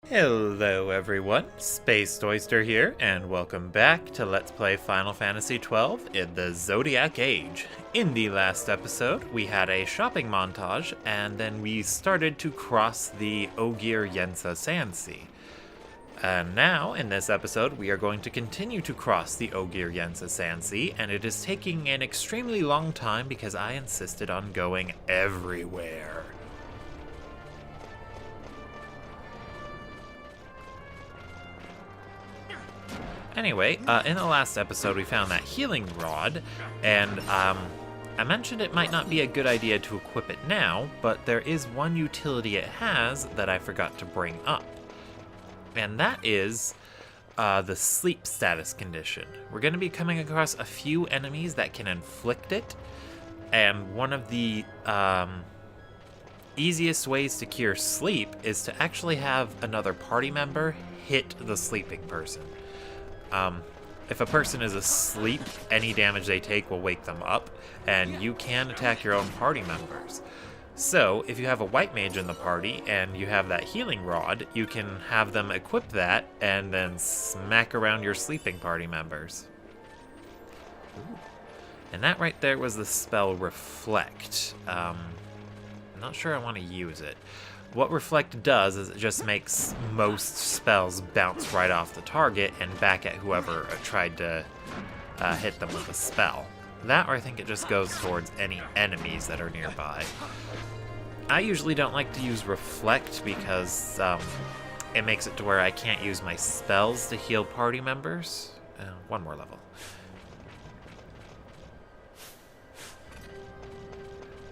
Hello everyone, Space Oyster here, and welcome back to Let's Play Final Fantasy XII in the Zodiac Age. In the last episode, we had a shopping montage, and then we started to cross the Ogir Yensa Sandsea. And now, in this episode, we are going to continue to cross the Ogir Yensa Sandsea, and it is taking an extremely long time because I insisted on going everywhere. Anyway, in the last episode we found that healing rod, and I mentioned it might not be a good idea to equip it now, but there is one utility it has that I forgot to bring up. And that is the sleep status condition. We're going to be coming across a few enemies that can inflict it, and one of the easiest ways to cure sleep is to actually have another party member hit the sleeping person. If a person is asleep, any damage they take will wake them up, and you can attack your own party members. So, if you have a white mage in the party, and you have that healing rod, you can have them equip that, and then smack around your sleeping party members. Ooh. And that right there was the spell Reflect. I'm not sure I want to use it. What Reflect does is it just makes most spells bounce right off the target and back at whoever tried to hit them with a spell. That, or I think it just goes towards any enemies that are nearby. I usually don't like to use Reflect because it makes it to where I can't use my spells to heal party members. One more level.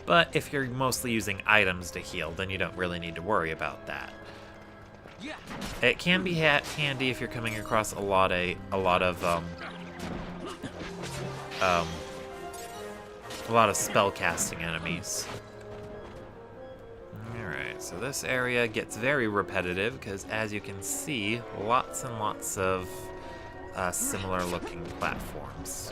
But if you're mostly using items to heal, then you don't really need to worry about that. It can be handy if you're coming across a lot of spell casting enemies. Alright, so this area gets very repetitive because, as you can see, lots and lots of similar looking platforms.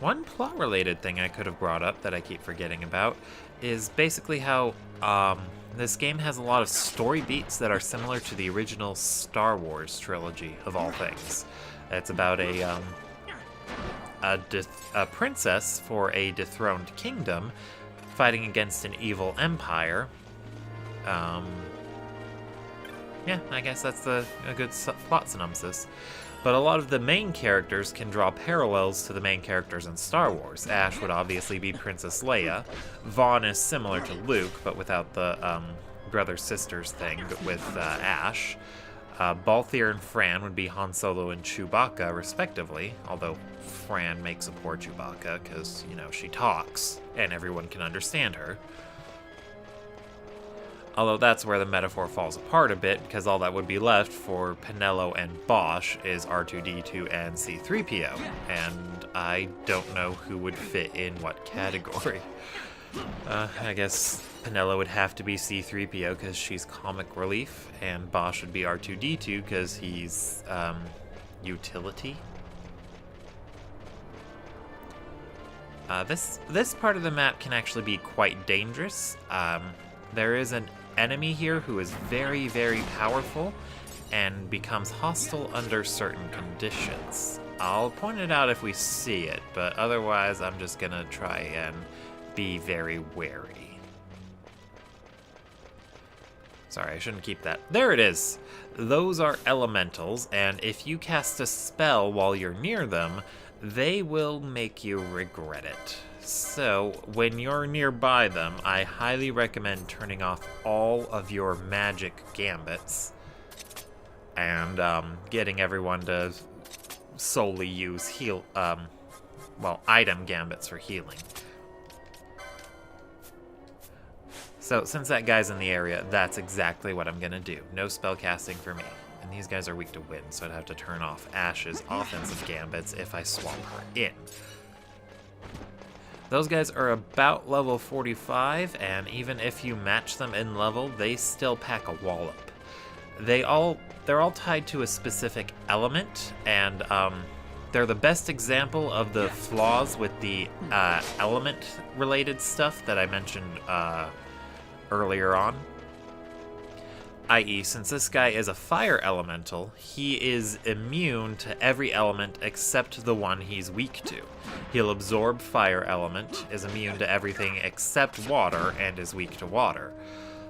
One plot-related thing I could have brought up that I keep forgetting about is basically how this game has a lot of story beats that are similar to the original Star Wars trilogy, of all things. It's about a princess for a dethroned kingdom fighting against an evil empire. Yeah, I guess that's a good plot synopsis. But a lot of the main characters can draw parallels to the main characters in Star Wars. Ash would obviously be Princess Leia. Vaughn is similar to Luke, but without the brother-sisters thing with Ash. Balthier and Fran would be Han Solo and Chewbacca, respectively. Although Fran makes a poor Chewbacca because, you know, she talks, and everyone can understand her. Although that's where the metaphor falls apart a bit, because all that would be left for Penelo and Bosch is R2-D2 and C-3PO, and I don't know who would fit in what category. I guess Penelo would have to be C-3PO because she's comic relief, and Bosch would be R2-D2 because he's, utility. This part of the map can actually be quite dangerous. There is an enemy here who is very, very powerful and becomes hostile under certain conditions. I'll point it out if we see it, but otherwise I'm just gonna try and be very wary. Sorry, I shouldn't keep that. There it is! Those are elementals, and if you cast a spell while you're near them, they will make you regret it. So, when you're nearby them, I highly recommend turning off all of your magic gambits and getting everyone to solely use item gambits for healing. So, since that guy's in the area, that's exactly what I'm gonna do. No spell casting for me. And these guys are weak to wind, so I'd have to turn off Ash's offensive gambits if I swap her in. Those guys are about level 45, and even if you match them in level, they still pack a wallop. They're all tied to a specific element, and they're the best example of the flaws with the element-related stuff that I mentioned earlier on. i.e., since this guy is a fire elemental, he is immune to every element except the one he's weak to. He'll absorb fire element, is immune to everything except water, and is weak to water.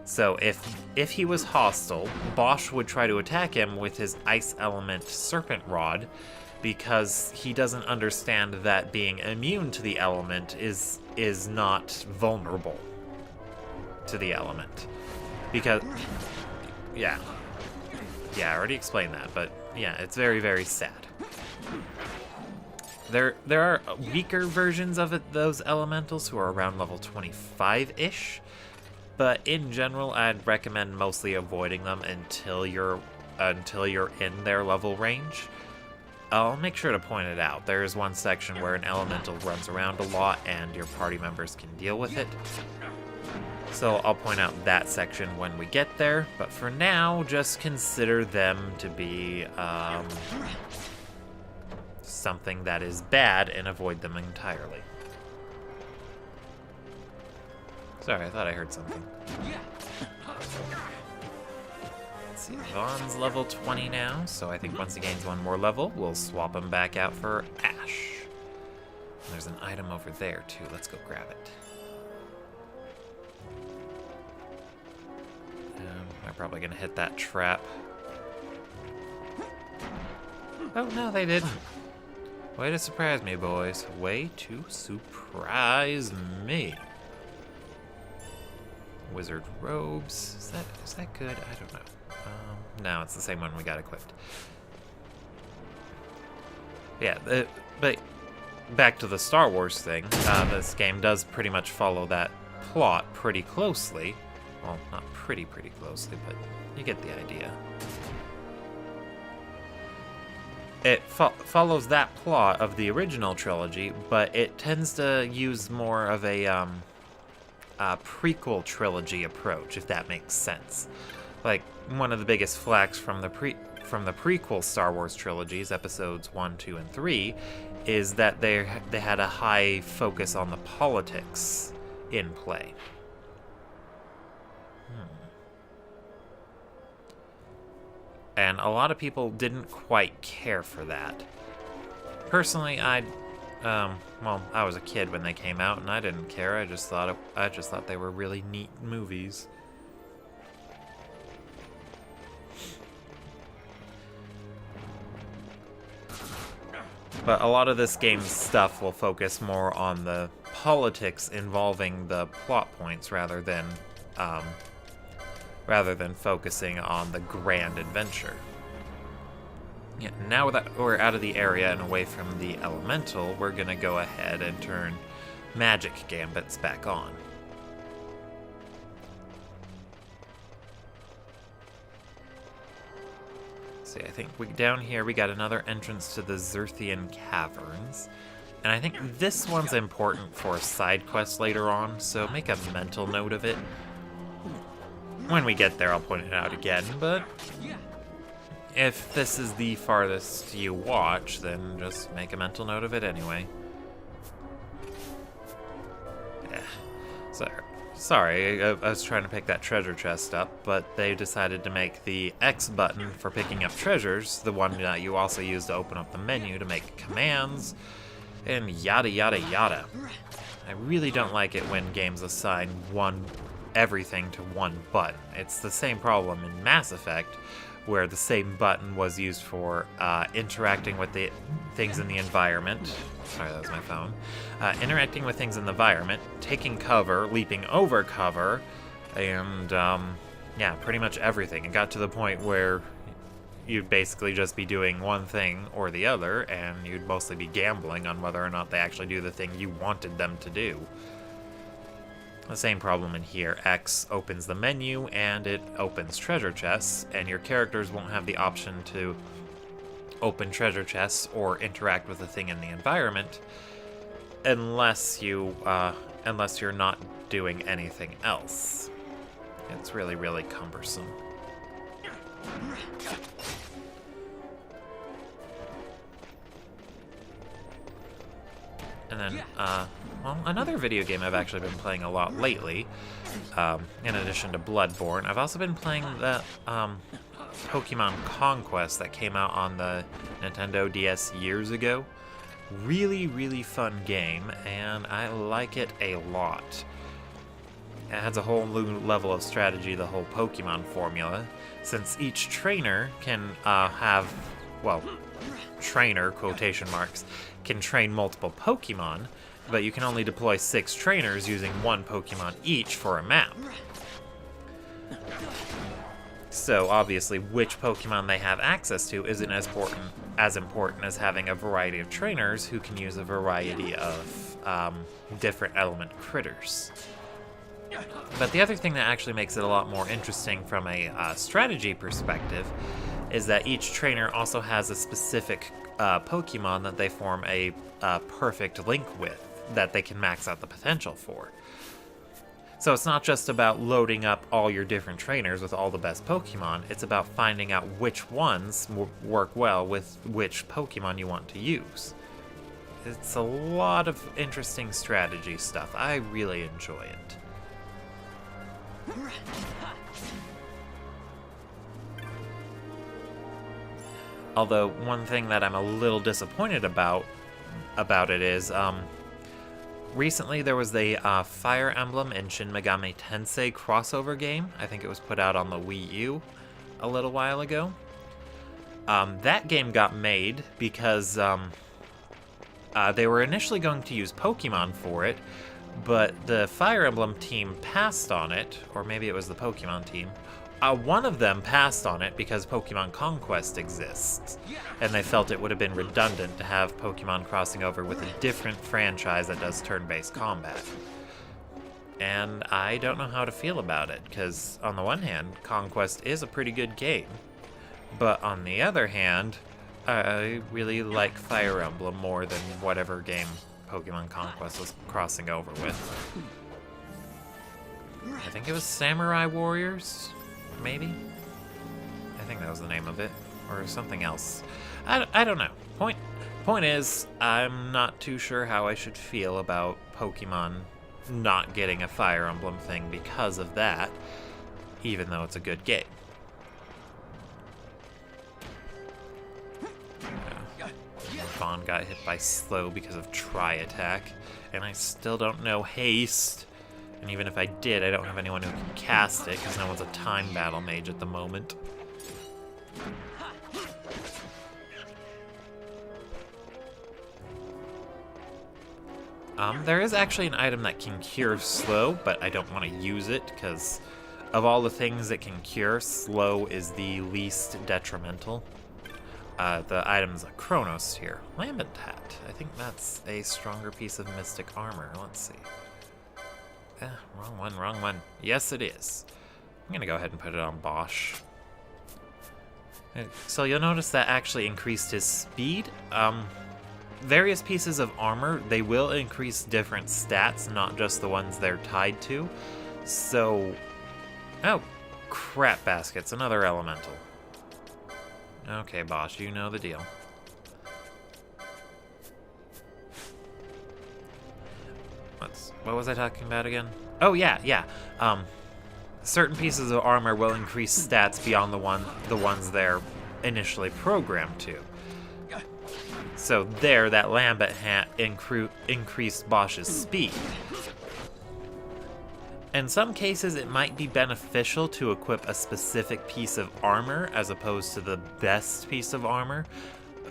So if he was hostile, Bosch would try to attack him with his ice element serpent rod, because he doesn't understand that being immune to the element is not vulnerable to the element. Because, yeah, I already explained that, but yeah, it's very, very sad. There are weaker versions of those elementals who are around level 25-ish, but in general, I'd recommend mostly avoiding them until you're in their level range. I'll make sure to point it out. There is one section where an elemental runs around a lot and your party members can deal with it. So I'll point out that section when we get there, but for now, just consider them to be something that is bad and avoid them entirely. Sorry, I thought I heard something. Let's see, Vaughn's level 20 now, so I think once he gains one more level, we'll swap him back out for Ash. And there's an item over there, too. Let's go grab it. They're probably going to hit that trap. Oh, no, they didn't. Way to surprise me, boys. Way to surprise me. Wizard robes. Is that good? I don't know. No, it's the same one we got equipped. Yeah, but back to the Star Wars thing. This game does pretty much follow that plot pretty closely. Well, not pretty closely, but you get the idea. It follows that plot of the original trilogy, but it tends to use more of a prequel trilogy approach, if that makes sense. Like, one of the biggest flaks from the prequel Star Wars trilogies, episodes 1, 2, and 3, is that they had a high focus on the politics in play. And a lot of people didn't quite care for that. Personally, well, I was a kid when they came out, and I didn't care. I just thought they were really neat movies. But a lot of this game's stuff will focus more on the politics involving the plot points rather than focusing on the grand adventure. Yeah, now that we're out of the area and away from the elemental, we're gonna go ahead and turn magic gambits back on. See, I think down here we got another entrance to the Xerthian Caverns. And I think this one's important for a side quest later on, so make a mental note of it. When we get there, I'll point it out again, but if this is the farthest you watch, then just make a mental note of it anyway. Yeah. Sorry, I was trying to pick that treasure chest up, but they decided to make the X button for picking up treasures the one that you also use to open up the menu to make commands, and yada yada yada. I really don't like it when games assign everything to one button. It's the same problem in Mass Effect, where the same button was used for interacting with the things in the environment. Sorry, that was my phone. Interacting with things in the environment, taking cover, leaping over cover, and yeah, pretty much everything. It got to the point where you'd basically just be doing one thing or the other, and you'd mostly be gambling on whether or not they actually do the thing you wanted them to do. The same problem in here. X opens the menu and it opens treasure chests, and your characters won't have the option to open treasure chests or interact with the thing in the environment unless you're not doing anything else. It's really, really cumbersome. And then, well, another video game I've actually been playing a lot lately, in addition to Bloodborne, I've also been playing the Pokemon Conquest that came out on the Nintendo DS years ago. Really, really fun game, and I like it a lot. It adds a whole new level of strategy, the whole Pokemon formula, since each trainer can have, well, trainer, quotation marks, can train multiple Pokemon, but you can only deploy 6 trainers using 1 Pokemon each for a map. So obviously which Pokemon they have access to isn't as important as having a variety of trainers who can use a variety of different element critters. But the other thing that actually makes it a lot more interesting from a strategy perspective is that each trainer also has a specific Pokemon that they form a perfect link with that they can max out the potential for. So it's not just about loading up all your different trainers with all the best Pokemon, it's about finding out which ones work well with which Pokemon you want to use. It's a lot of interesting strategy stuff. I really enjoy it. Although, one thing that I'm a little disappointed about it is, recently there was the Fire Emblem and Shin Megami Tensei crossover game. I think it was put out on the Wii U a little while ago. That game got made because they were initially going to use Pokemon for it, but the Fire Emblem team passed on it, or maybe it was the Pokemon team. One of them passed on it because Pokemon Conquest exists, and they felt it would have been redundant to have Pokemon crossing over with a different franchise that does turn-based combat. And I don't know how to feel about it, because on the one hand, Conquest is a pretty good game, but on the other hand, I really like Fire Emblem more than whatever game Pokemon Conquest was crossing over with. I think it was Samurai Warriors? Maybe? I think that was the name of it. Or something else. I don't know. Point is, I'm not too sure how I should feel about Pokemon not getting a Fire Emblem thing because of that, even though it's a good game. Vaughn got hit by slow because of Tri-Attack, and I still don't know Haste. And even if I did, I don't have anyone who can cast it, because no one's a time battle mage at the moment. There is actually an item that can cure slow, but I don't want to use it, because of all the things that can cure, slow is the least detrimental. The item's a Chronos here. Lambent Hat. I think that's a stronger piece of Mystic Armor. Let's see. Wrong one. Yes, it is. I'm gonna go ahead and put it on Bosch. So you'll notice that actually increased his speed. Various pieces of armor, they will increase different stats, not just the ones they're tied to. So, oh, crap baskets, another elemental. Okay, Bosch, you know the deal. What was I talking about again? Oh, yeah. Certain pieces of armor will increase stats beyond the ones they're initially programmed to. So there, that Lambent Hat increased Bosch's speed. In some cases, it might be beneficial to equip a specific piece of armor as opposed to the best piece of armor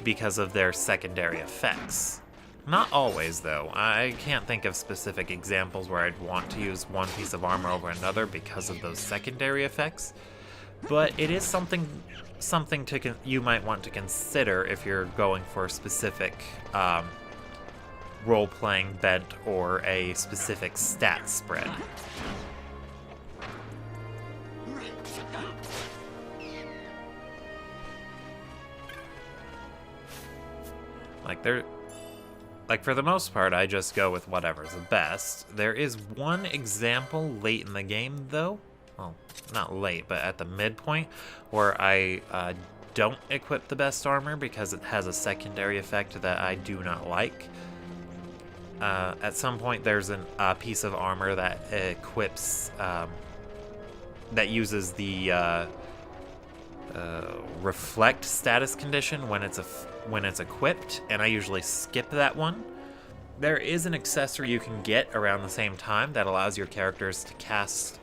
because of their secondary effects. Not always, though. I can't think of specific examples where I'd want to use one piece of armor over another because of those secondary effects, but it is something you might want to consider if you're going for a specific role-playing bent or a specific stat spread. Like, for the most part, I just go with whatever's the best. There is one example late in the game, though. Well, not late, but at the midpoint, where I don't equip the best armor because it has a secondary effect that I do not like. At some point, there's a piece of armor that equips, that uses the reflect status condition when it's equipped, and I usually skip that one. There is an accessory you can get around the same time that allows your characters to cast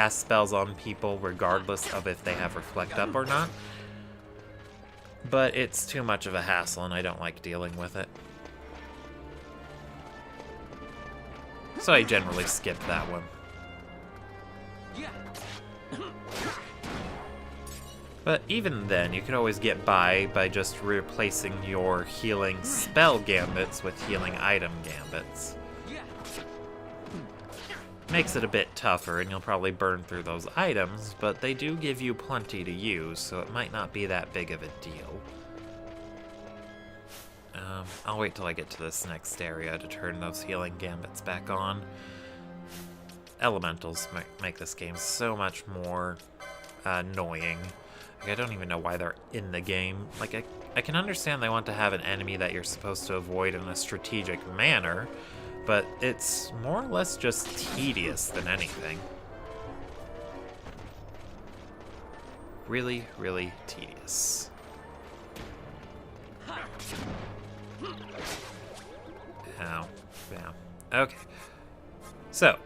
spells on people regardless of if they have reflect up or not. But it's too much of a hassle, and I don't like dealing with it. So I generally skip that one. But even then, you could always get by just replacing your healing spell gambits with healing item gambits. Makes it a bit tougher, and you'll probably burn through those items, but they do give you plenty to use, so it might not be that big of a deal. I'll wait till I get to this next area to turn those healing gambits back on. Elementals make this game so much more annoying. Like, I don't even know why they're in the game. Like, I can understand they want to have an enemy that you're supposed to avoid in a strategic manner, but it's more or less just tedious than anything. Really, really tedious. Ow. Yeah. Okay. So,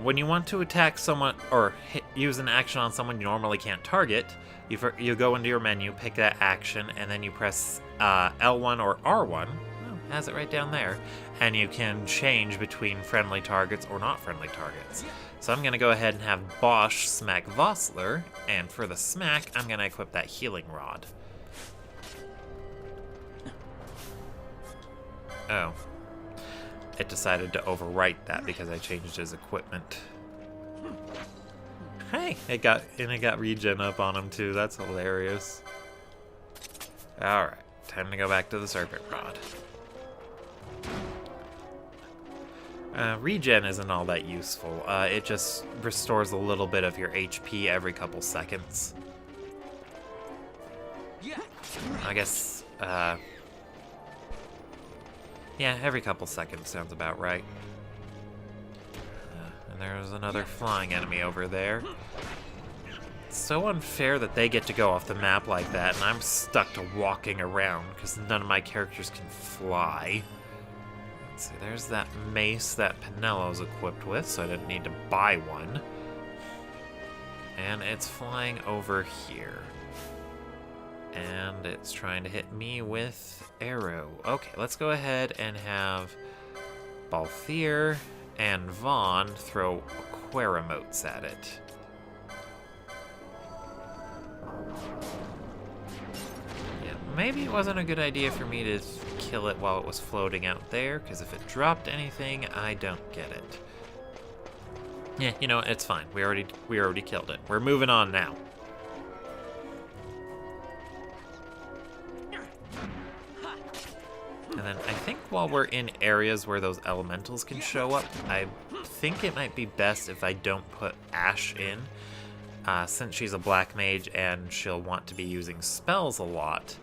when you want to attack someone or use an action on someone you normally can't target, you go into your menu, pick that action, and then you press L1 or R1. Oh, it has it right down there. And you can change between friendly targets or not friendly targets. So I'm going to go ahead and have Bosch smack Vossler, and for the smack, I'm going to equip that healing rod. Oh. It decided to overwrite that because I changed his equipment. Hey, it got regen up on him too. That's hilarious. Alright, time to go back to the Serpent Rod. Regen isn't all that useful. It just restores a little bit of your HP every couple seconds. I guess, yeah, every couple seconds sounds about right. And there's another flying enemy over there. It's so unfair that they get to go off the map like that, and I'm stuck to walking around because none of my characters can fly. Let's see, there's that mace that Penello's equipped with, so I didn't need to buy one. And it's flying over here. And it's trying to hit me with arrow. Okay, let's go ahead and have Balthier and Vaughn throw Aquaremotes at it. Yeah, maybe it wasn't a good idea for me to kill it while it was floating out there, because if it dropped anything, I don't get it. Yeah, you know, it's fine. We already killed it. We're moving on now. And then I think while we're in areas where those elementals can show up, I think it might be best if I don't put Ash in, since she's a black mage and she'll want to be using spells a lot.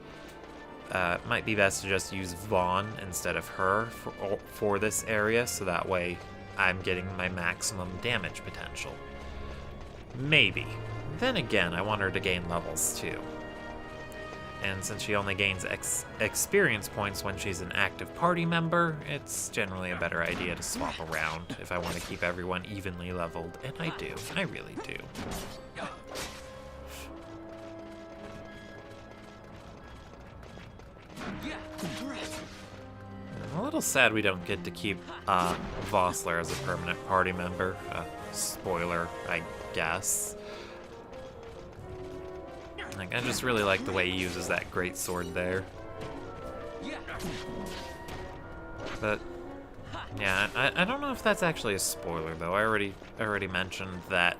It might be best to just use Vaughn instead of her for this area, so that way I'm getting my maximum damage potential. Maybe. Then again, I want her to gain levels too. And since she only gains experience points when she's an active party member, it's generally a better idea to swap around if I want to keep everyone evenly leveled, and I do. I really do. I'm a little sad we don't get to keep Vossler as a permanent party member. Spoiler, I guess. Like, I just really like the way he uses that great sword there. But yeah, I don't know if that's actually a spoiler though. I already mentioned that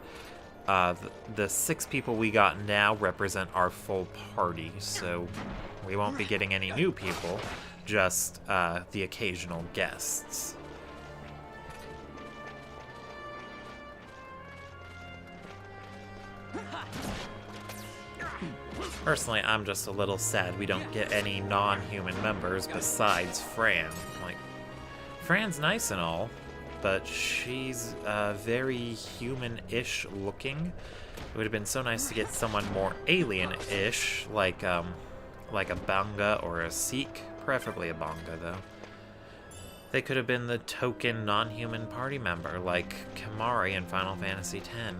the 6 people we got now represent our full party, so we won't be getting any new people, just the occasional guests. Personally, I'm just a little sad we don't get any non-human members besides Fran. Like, Fran's nice and all, but she's very human-ish looking. It would have been so nice to get someone more alien-ish, like a Banga or a Sikh, preferably a Banga, though. They could have been the token non-human party member, like Kamari in Final Fantasy X,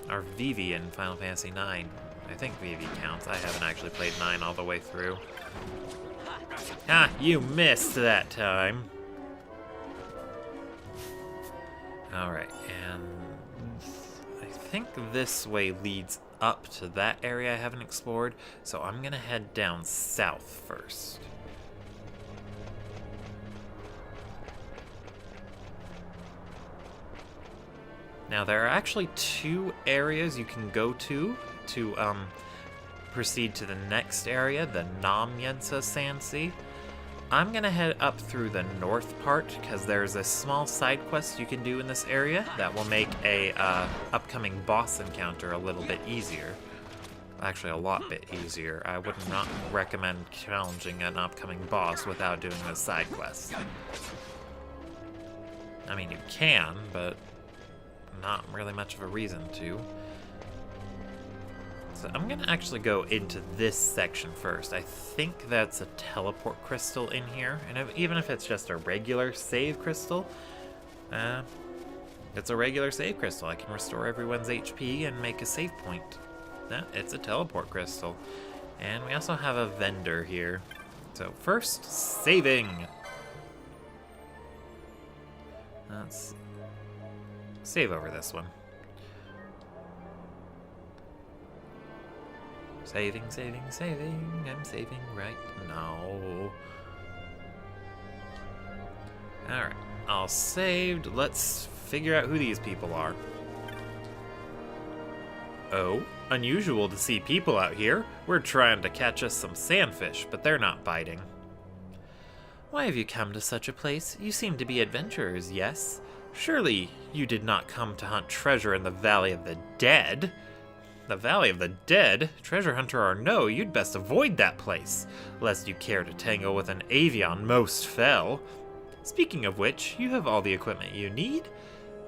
or Vivi in Final Fantasy IX. I think Vivi counts. I haven't actually played 9 all the way through. Ah, you missed that time. Alright, and I think this way leads up to that area I haven't explored, so I'm gonna head down south first. Now, there are actually 2 areas you can go to proceed to the next area, the Ogir Yensa Sandsea. I'm gonna head up through the north part because there's a small side quest you can do in this area that will make a upcoming boss encounter a little bit easier. Actually, a lot bit easier. I would not recommend challenging an upcoming boss without doing a side quest. I mean, you can, but not really much of a reason to. So I'm gonna actually go into this section first. I think that's a teleport crystal in here, and even if it's just a regular save crystal, it's a regular save crystal. I can restore everyone's HP and make a save point. Yeah, it's a teleport crystal. And we also have a vendor here. So first, saving. Let's save over this one. Saving, saving, saving. I'm saving right now. Alright, all saved. Let's figure out who these people are. Oh, unusual to see people out here. We're trying to catch us some sandfish, but they're not biting. Why have you come to such a place? You seem to be adventurers, yes? Surely you did not come to hunt treasure in the Valley of the Dead? The Valley of the Dead? Treasure hunter or no, you'd best avoid that place, lest you care to tangle with an avian most fell. Speaking of which, you have all the equipment you need.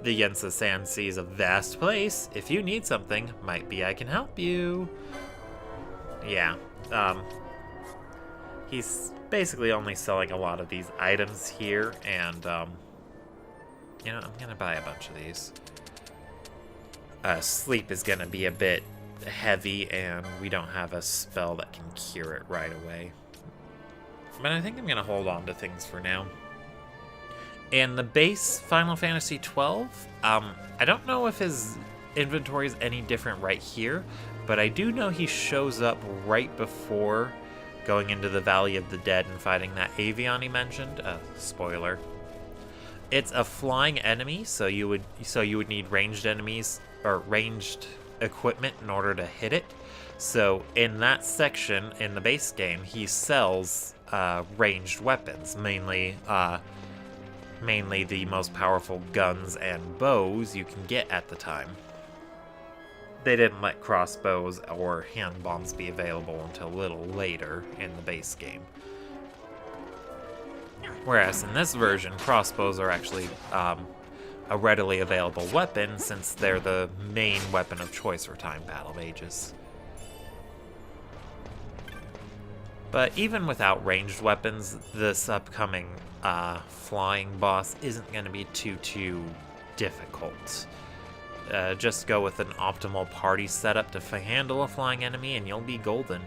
The Yensa Sandsea is a vast place. If you need something, might be I can help you. Yeah, he's basically only selling a lot of these items here, and, you know, I'm gonna buy a bunch of these. Sleep is gonna be a bit heavy, and we don't have a spell that can cure it right away. But I think I'm gonna hold on to things for now. And the base Final Fantasy XII, I don't know if his inventory is any different right here, but I do know he shows up right before going into the Valley of the Dead and fighting that avian he mentioned. Spoiler. It's a flying enemy, so you would need ranged enemies or ranged equipment in order to hit it. So in that section in the base game, he sells ranged weapons, mainly the most powerful guns and bows you can get at the time. They didn't let crossbows or hand bombs be available until a little later in the base game. Whereas in this version, crossbows are actually a readily available weapon, since they're the main weapon of choice for time battle mages. But even without ranged weapons, this upcoming flying boss isn't going to be too difficult. Just go with an optimal party setup to handle a flying enemy and you'll be golden.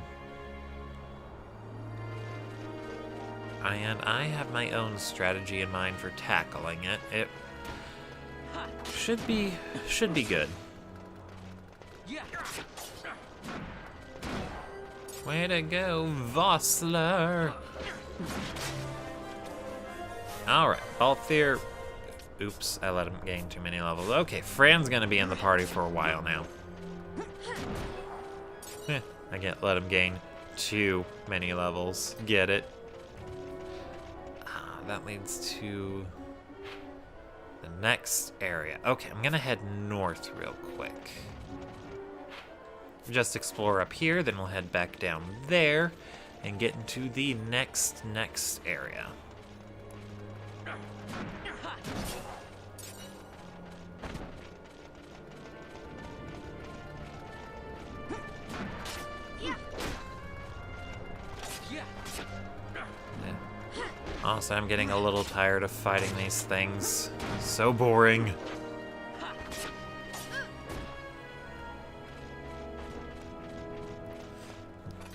And I have my own strategy in mind for tackling it. It should be good. Way to go, Vossler! Alright, Althir. Oops, I let him gain too many levels. Okay, Fran's gonna be in the party for a while now. I can't let him gain too many levels. Get it? That leads to the next area. Okay, I'm gonna head north real quick. Just explore up here, then we'll head back down there and get into the next area. Also, I'm getting a little tired of fighting these things. So boring.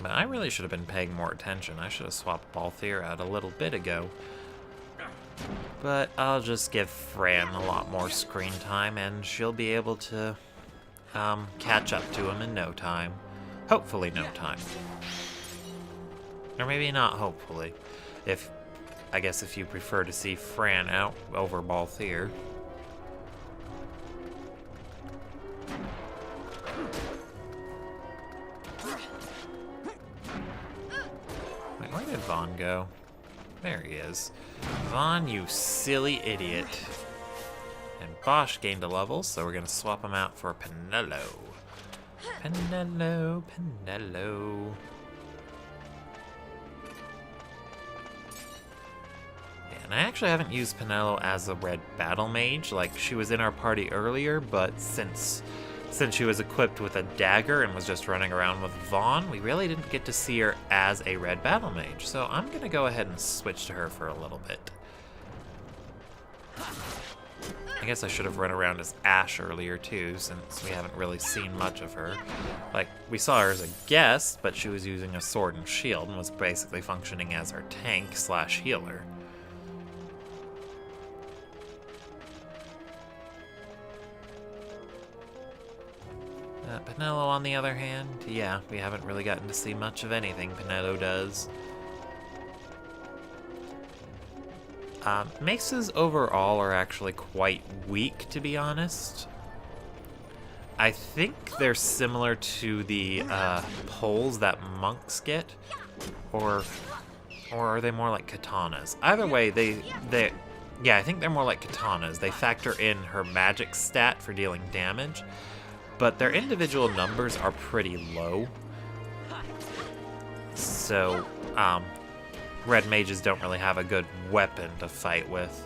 But I really should have been paying more attention. I should have swapped Balthier out a little bit ago. But I'll just give Fran a lot more screen time, and she'll be able to catch up to him in no time. Hopefully no time. Or maybe not hopefully. I guess if you prefer to see Fran out over Balthier. Wait, where did Vaughn go? There he is. Vaughn, you silly idiot. And Bosch gained a level, so we're gonna swap him out for Penelo. Penelo, Penelo. And I actually haven't used Penelo as a red battle mage. Like, she was in our party earlier, but since she was equipped with a dagger and was just running around with Vaughn, we really didn't get to see her as a red battle mage. So I'm gonna go ahead and switch to her for a little bit. I guess I should have run around as Ashe earlier too, since we haven't really seen much of her. Like, we saw her as a guest, but she was using a sword and shield and was basically functioning as our tank slash healer. Penelo, on the other hand, yeah, we haven't really gotten to see much of anything Penelo does. Maces overall are actually quite weak, to be honest. I think they're similar to the poles that monks get, or are they more like katanas? Either way, yeah, I think they're more like katanas. They factor in her magic stat for dealing damage, but their individual numbers are pretty low. So, red mages don't really have a good weapon to fight with.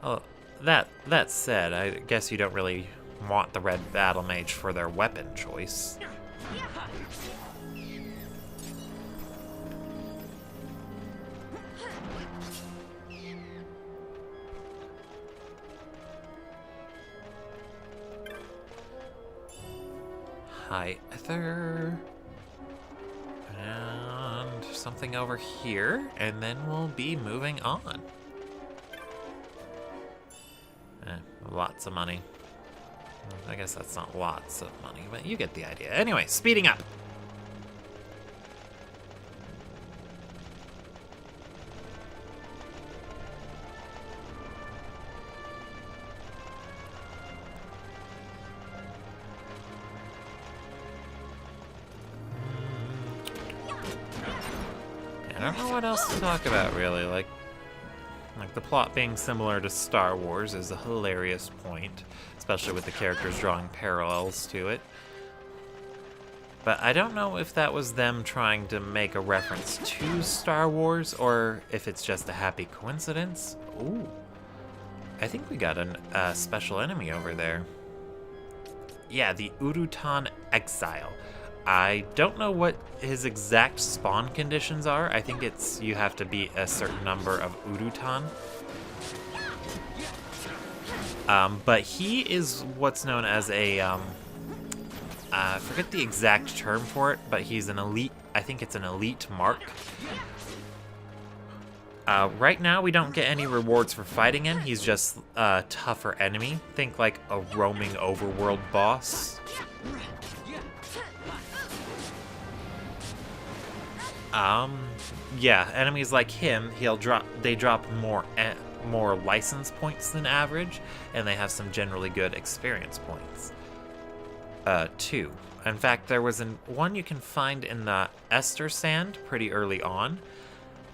Oh, that said, I guess you don't really want the red battle mage for their weapon choice. Hi, Ether. And something over here, and then we'll be moving on. Lots of money. I guess that's not lots of money, but you get the idea. Anyway, speeding up. I don't know what else to talk about, really. Like the plot being similar to Star Wars is a hilarious point, especially with the characters drawing parallels to it. But I don't know if that was them trying to make a reference to Star Wars, or if it's just a happy coincidence. Ooh. I think we got a special enemy over there. Yeah, the Urutan Exile. I don't know what his exact spawn conditions are. I think it's you have to beat a certain number of Urutan. But he is what's known as a, I forget the exact term for it, but he's an elite, I think it's an elite mark. Right now we don't get any rewards for fighting him. He's just a tougher enemy. Think like a roaming overworld boss. Yeah, enemies like him, they drop more license points than average, and they have some generally good experience points. Too. In fact, there was one you can find in the Ester Sand pretty early on.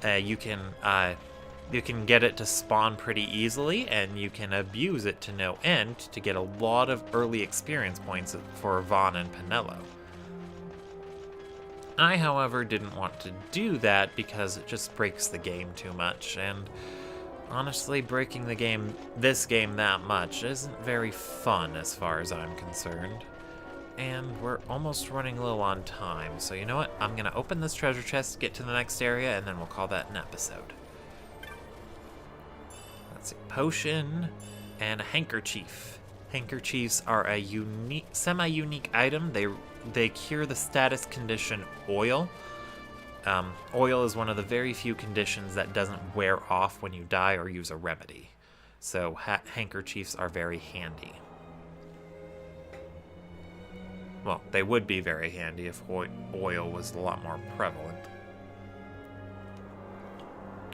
You can get it to spawn pretty easily, and you can abuse it to no end to get a lot of early experience points for Vaughn and Penelo. I, however, didn't want to do that because it just breaks the game too much, and honestly, breaking this game that much isn't very fun as far as I'm concerned. And we're almost running low on time. So you know what? I'm going to open this treasure chest, get to the next area, and then we'll call that an episode. Let's see. Potion and a handkerchief. Handkerchiefs are a unique, semi-unique item. They cure the status condition oil. Oil is one of the very few conditions that doesn't wear off when you die or use a remedy. So handkerchiefs are very handy. Well, they would be very handy if oil was a lot more prevalent.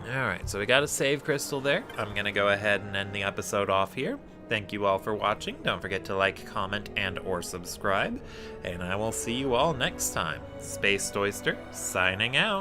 Alright, so we got a save crystal there. I'm going to go ahead and end the episode off here. Thank you all for watching. Don't forget to like, comment, and or subscribe. And I will see you all next time. Spaced Oyster, signing out.